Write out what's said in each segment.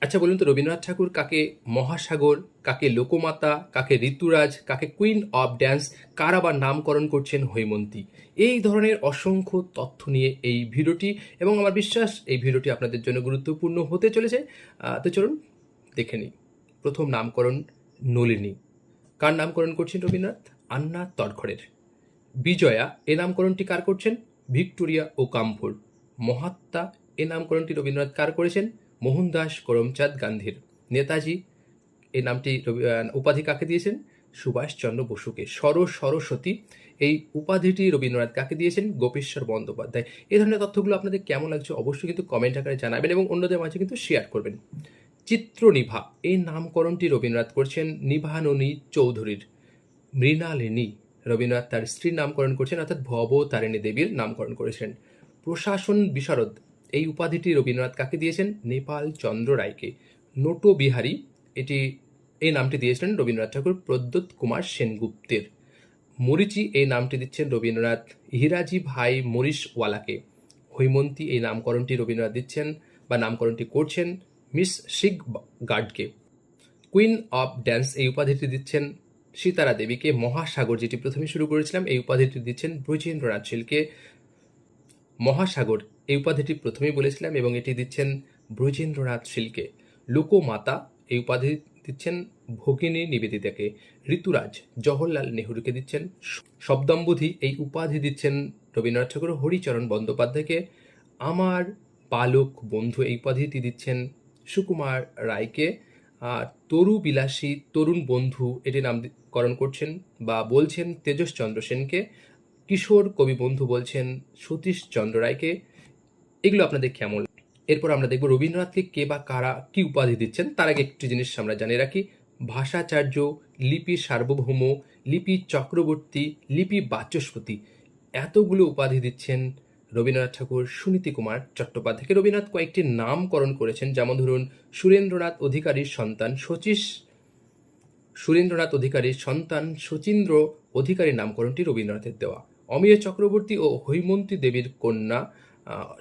আচ্ছা বলুন তো, রবীন্দ্রনাথ ঠাকুর কাকে মহাসাগর, কাকে লোকমাতা, কাকে ঋতুরাজ, কাকে কুইন অফ ড্যান্স, কার আবার নামকরণ করছেন হৈমন্তী? এই ধরনের অসংখ্য তথ্য নিয়ে এই ভিডিওটি, এবং আমার বিশ্বাস এই ভিডিওটি আপনাদের জন্য গুরুত্বপূর্ণ হতে চলেছে। তো চলুন দেখে নিই। প্রথম নামকরণ নলিনী। কার নামকরণ করছেন রবীন্দ্রনাথ? আন্না তরখরের। বিজয়া এ নামকরণটি কার করছেন? ভিক্টোরিয়া ওকাম্ফোর। মহাত্মা এ নামকরণটি রবীন্দ্রনাথ কার করেছেন? মোহনদাস করমচাঁদ গান্ধীর। নেতাজি এই নামটি উপাধি কাকে দিয়েছেন? সুভাষচন্দ্র বসুকে। সরস্বতী এই উপাধিটি রবীন্দ্রনাথ কাকে দিয়েছেন? গোপেশ্বর বন্দ্যোপাধ্যায়। এই ধরনের তথ্যগুলো আপনাদের কেমন লাগছে অবশ্যই কিন্তু কমেন্ট আকারে জানাবেন এবং অন্যদের মাঝে কিন্তু শেয়ার করবেন। চিত্রনিভা এই নামকরণটি রবীন্দ্রনাথ করছেন নিভাননী চৌধুরীর। মৃণালিনী রবীন্দ্রনাথ তার স্ত্রীর নামকরণ করছেন, অর্থাৎ ভবতারিণী দেবীর নামকরণ করেছেন। প্রশাসন বিশারদ এই উপাধিটি রবীন্দ্রনাথ কাকে দিয়েছেন? নেপাল চন্দ্র রায়কে। নোটো বিহারী এই নামটি দিয়েছিলেন রবীন্দ্রনাথ ঠাকুর প্রদ্যোৎ কুমার সেনগুপ্তের। মরিচি এই নামটি দিচ্ছেন রবীন্দ্রনাথ হিরাজি ভাই মরিশওয়ালাকে। হৈমন্তী এই নামকরণটি রবীন্দ্রনাথ দিচ্ছেন বা নামকরণটি করছেন মিস শিগ গার্ডকে। কুইন অফ ড্যান্স এই উপাধিটি দিচ্ছেন সীতারা দেবীকে। মহাসাগর যেটি প্রথমে শুরু করেছিলাম এই উপাধিটি দিচ্ছেন ব্রজেন্দ্রনাথ শীলকে। মহাসাগর এই উপাধিটি প্রথমেই বলেছিলাম এবং এটি দিচ্ছেন ব্রজেন্দ্রনাথ শীলকে। লোকমাতা এই উপাধি দিচ্ছেন ভগিনী নিবেদিতাকে। ঋতুরাজ জওহরলাল নেহরুকে দিচ্ছেন। শব্দম্বুধি এই উপাধি দিচ্ছেন রবীন্দ্রনাথ ঠাকুর হরিচরণ বন্দ্যোপাধ্যায়কে। আমার বালক বন্ধু এই উপাধিটি দিচ্ছেন সুকুমার রায়কে। তরু বিলাসী তরুণ বন্ধু এটি নামকরণ করছেন বা বলছেন তেজসচন্দ্র সেনকে। কিশোর কবি বন্ধু বলছেন সতীশ চন্দ্র রায়কে। এগুলো আপনাদের কেমন? এরপর আমরা দেখব রবীন্দ্রনাথকে কে বা কারা কি উপাধি দিচ্ছেন। তার আগে একটি জিনিস আমরা জানিয়ে রাখি, ভাষাচার্য, লিপি সার্বভৌম, লিপি চক্রবর্তী, লিপি বাচস্পতি এতগুলো উপাধি দিচ্ছেন রবীন্দ্রনাথ ঠাকুর সুনীতি কুমার চট্টোপাধ্যায়কে। রবীন্দ্রনাথ কয়েকটি নামকরণ করেছেন, যেমন ধরুন সুরেন্দ্রনাথ অধিকারীর সন্তান সুরেন্দ্রনাথ অধিকারীর সন্তান শচীন্দ্র অধিকারীর নামকরণটি রবীন্দ্রনাথের দেওয়া। অমিয় চক্রবর্তী ও হৈমন্তী দেবীর কন্যা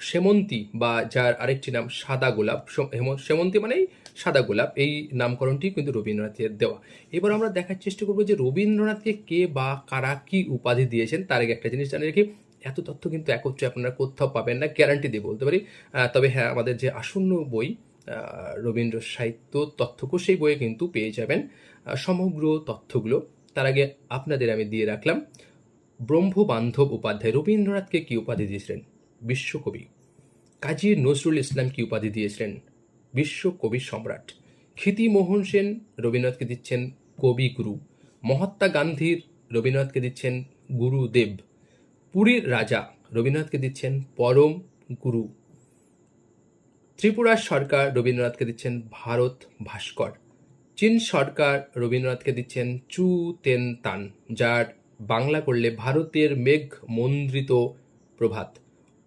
সেমন্তী বা যার আরেকটি নাম সাদা গোলাপ, সেমন্তী মানেই সাদা গোলাপ, এই নামকরণটি কিন্তু রবীন্দ্রনাথের দেওয়া। এবার আমরা দেখার চেষ্টা করবো যে রবীন্দ্রনাথকে কে বা কারা কি উপাধি দিয়েছেন। তার আগে একটা জিনিস জানিয়ে রাখি, এত তথ্য কিন্তু একত্রে আপনারা কোথাও পাবেন না, গ্যারান্টি দিয়ে বলতে পারি। তবে হ্যাঁ, আমাদের যে আসন্ন বই রবীন্দ্র সাহিত্য তথ্যকোষ সেই বইয়ে কিন্তু পেয়ে যাবেন সমগ্র তথ্যগুলো। তার আগে আপনাদের আমি দিয়ে রাখলাম ব্রহ্মবান্ধব উপাধ্যায় রবীন্দ্রনাথকে কি উপাধি দিয়েছিলেন? বিশ্বকবি। কাজী নজরুল ইসলাম কি উপাধি দিয়েছিলেন? বিশ্বকবি সম্রাট। ক্ষিতিমোহন সেন রবীন্দ্রনাথকে দিচ্ছেন কবিগুরু। মহাত্মা গান্ধীর রবীন্দ্রনাথকে দিচ্ছেন গুরুদেব। পুরীর রাজা রবীন্দ্রনাথকে দিচ্ছেন পরম গুরু। ত্রিপুরার সরকার রবীন্দ্রনাথকে দিচ্ছেন ভারত ভাস্কর। চীন সরকার রবীন্দ্রনাথকে দিচ্ছেন চু তেন তান, যার বাংলা করলে ভারতের মেঘ মন্দ্রিত প্রভাত।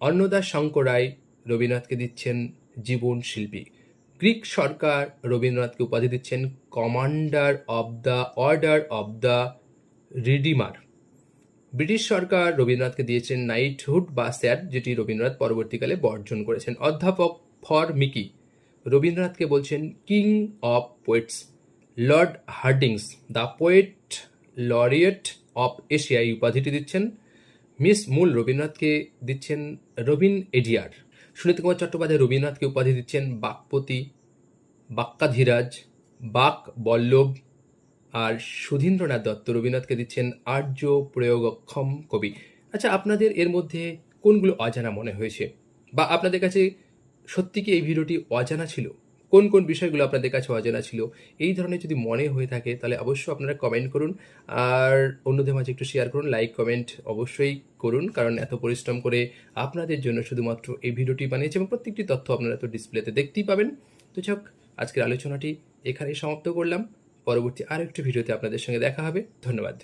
অন্নদা শঙ্কর রায় রবীন্দ্রনাথকে দিচ্ছেন জীবন শিল্পী। গ্রিক সরকার রবীন্দ্রনাথকে উপাধি দিচ্ছেন commander of the order of the redeemer. British সরকার রবীন্দ্রনাথকে দিয়েছেন নাইটহুড বা স্যার, যেটি রবীন্দ্রনাথ পরবর্তীকালে বর্জন করেছেন। অধ্যাপক ফর মিকি রবীন্দ্রনাথকে বলছেন king of poets. Lord Hardings the poet laureate of Asia এই উপাধিটি দিচ্ছেন। মিস মূল রবীন্দ্রনাথকে দিচ্ছেন রবীন এডিয়ার। সুনীতি কুমার চট্টোপাধ্যায় রবীন্দ্রনাথকে উপাধি দিচ্ছেন বাকপতি, বাক্যাধীরাজ, বাক বল্লভ। আর সুধীন্দ্রনাথ দত্ত রবীন্দ্রনাথকে দিচ্ছেন আর্য প্রয়োগক্ষম কবি। আচ্ছা, আপনাদের এর মধ্যে কোনগুলো অজানা মনে হয়েছে, বা আপনাদের কাছে সত্যি কি এই ভিডিওটি অজানা ছিল? কোন কোন বিষয়গুলো আপনাদের কাছে অজানা ছিল? এই ধরনের যদি মনে হয়ে থাকে তাহলে অবশ্যই আপনারা কমেন্ট করুন, আর অন্যদের মাঝে একটু শেয়ার করুন, লাইক কমেন্ট অবশ্যই করুন, কারণ এত পরিশ্রম করে আপনাদের জন্য শুধুমাত্র এই ভিডিওটি বানিয়েছে এবং প্রত্যেকটি তথ্য আপনারা তো ডিসপ্লেতে দেখতেই পাবেন। তো যাক, আজকের আলোচনাটি এখানেই সমাপ্ত করলাম। পরবর্তী আরেকটি ভিডিওতে আপনাদের সঙ্গে দেখা হবে। ধন্যবাদ।